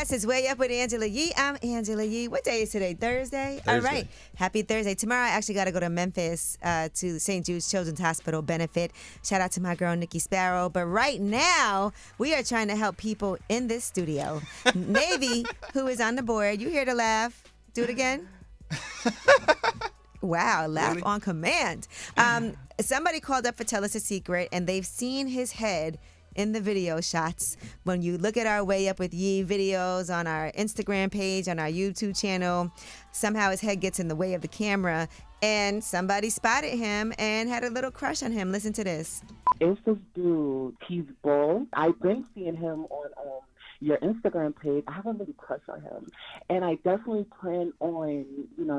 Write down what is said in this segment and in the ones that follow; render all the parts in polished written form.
Yes, it's Way Up with Angela Yee. I'm Angela Yee. What day is today? Thursday? All right. Happy Thursday. Tomorrow I actually got to go to Memphis to the St. Jude's Children's Hospital benefit. Shout out to my girl, Nikki Sparrow. But right now, we are trying to help people in this studio. Navy, who is on the board. You here to laugh. Do it again. Wow, laugh on command. Somebody called up for Tell Us a Secret, and they've seen his head in the video shots. When you look at our Way Up with Yee videos on our Instagram page, on our YouTube channel, somehow his head gets in the way of the camera, and somebody spotted him and had a little crush on him. Listen to this. It's this dude, he's bald. I've been seeing him on your Instagram page. I have a little crush on him, and I definitely plan on,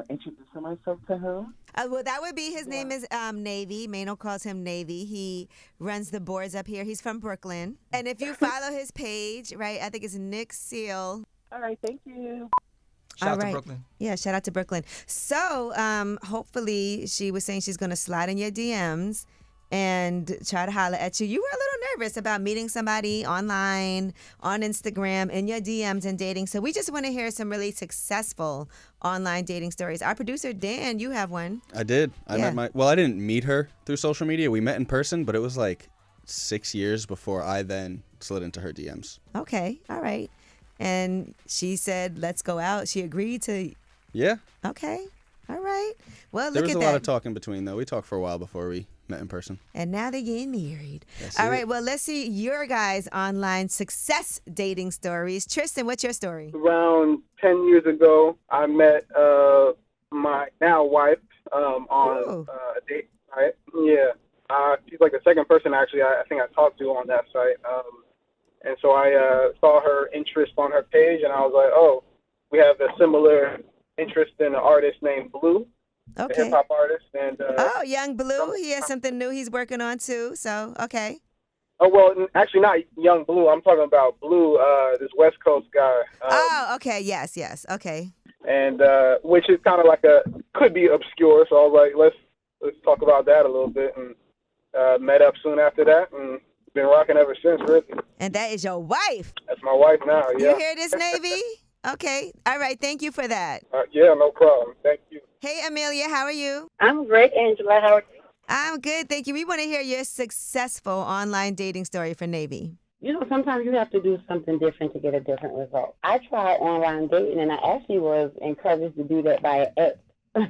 introducing myself to him. Well, that would be, his name is Navy. Mano calls him Navy. He runs the boards up here. He's from Brooklyn. And if you follow his page, right, I think it's Nick Seale. All right, thank you. Shout out to Brooklyn. Yeah, shout out to Brooklyn. So hopefully she was saying she's going to slide in your DMs and try to holler at you. You were a little nervous about meeting somebody online, on Instagram, in your DMs and dating. So we just want to hear some really successful online dating stories. Our producer, Dan, you have one. I did. I didn't meet her through social media. We met in person, but it was like 6 years before I then slid into her DMs. Okay. All right. And she said, let's go out. She agreed to. Yeah. Okay. All right. Well, there look at that. was a lot of talk in between, though. We talked for a while before we met in person. And now they're getting married. That's All it. right. Well, let's see your guys' online success dating stories. Tristan, what's your story? Around 10 years ago, I met my now wife on a date site. Yeah. She's like the second person, actually, I think I talked to on that site. And so I saw her interest on her page, and I was like, oh, we have a similar interest in an artist named Blue, a hip-hop artist. And Young Blue. He has something new he's working on, too. So, okay. Oh, well, actually not Young Blue. I'm talking about Blue, this West Coast guy. Okay. Yes. Okay. And which is kind of like could be obscure. So I was like, let's talk about that a little bit. And met up soon after that, and been rocking ever since, really. And that is your wife. That's my wife now, yeah. You hear this, Navy? Okay. All right. Thank you for that. Yeah, no problem. Thank you. Hey, Amelia, how are you? I'm great, Angela. How are you? I'm good, thank you. We want to hear your successful online dating story for Navy. Sometimes you have to do something different to get a different result. I tried online dating, and I actually was encouraged to do that by an ex,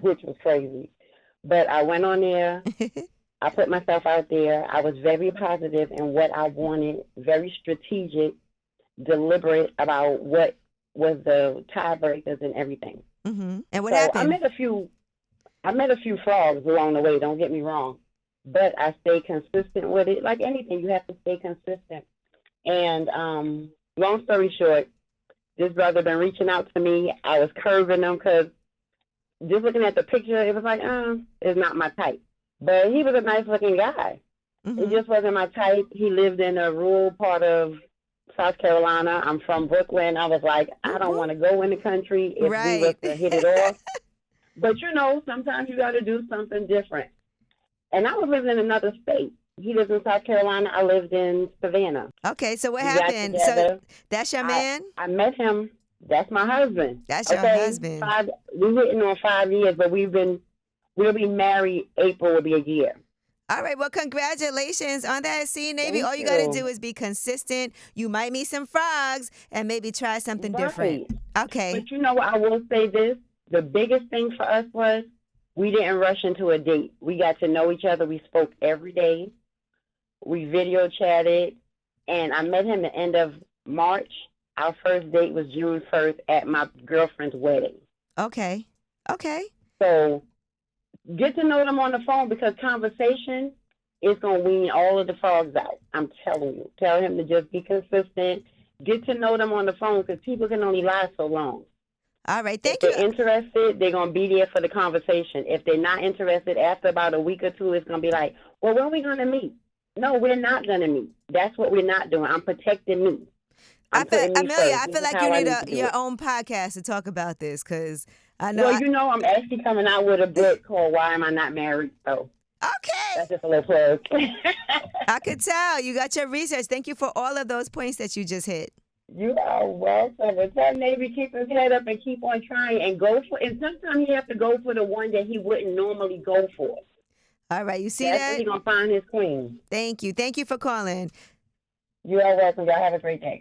which was crazy. But I went on there. I put myself out there. I was very positive in what I wanted, very strategic, deliberate about what was the tiebreakers and everything. Mm-hmm. And what happened? I met a few frogs along the way, don't get me wrong. But I stayed consistent with it. Like anything, you have to stay consistent. And long story short, this brother been reaching out to me. I was curving him because just looking at the picture, it was like, it's not my type. But he was a nice-looking guy. Mm-hmm. It just wasn't my type. He lived in a rural part of South Carolina. I'm from Brooklyn. I was like, I don't want to go in the country if we were to hit it off. But, sometimes you got to do something different. And I was living in another state. He lives in South Carolina. I lived in Savannah. Okay, so what happened? So that's your man? I met him. That's my husband. That's your husband. We're hitting on 5 years, but we'll be married. April will be a year. All right. Well, congratulations on that. See, Navy, all you got to do is be consistent. You might meet some frogs and maybe try something different. Okay. But I will say this. The biggest thing for us was we didn't rush into a date. We got to know each other. We spoke every day. We video chatted. And I met him at the end of March. Our first date was June 1st at my girlfriend's wedding. Okay. So get to know them on the phone, because conversation is going to wean all of the frogs out. I'm telling you. Tell him to just be consistent. Get to know them on the phone, because people can only lie so long. All right. Thank you. If they're interested, they're going to be there for the conversation. If they're not interested, after about a week or two, it's going to be like, well, when are we going to meet? No, we're not going to meet. That's what we're not doing. I'm protecting me. Amelia, I feel like you need your own podcast to talk about this, because I know. Well, I'm actually coming out with a book called Why Am I Not Married? So okay. That's just a little plug. I could tell. You got your research. Thank you for all of those points that you just hit. You are welcome. And tell Navy keep his head up and keep on trying and go for. And sometimes you have to go for the one that he wouldn't normally go for. All right, you see That's that? when he's gonna find his queen. Thank you for calling. You are welcome. Y'all have a great day.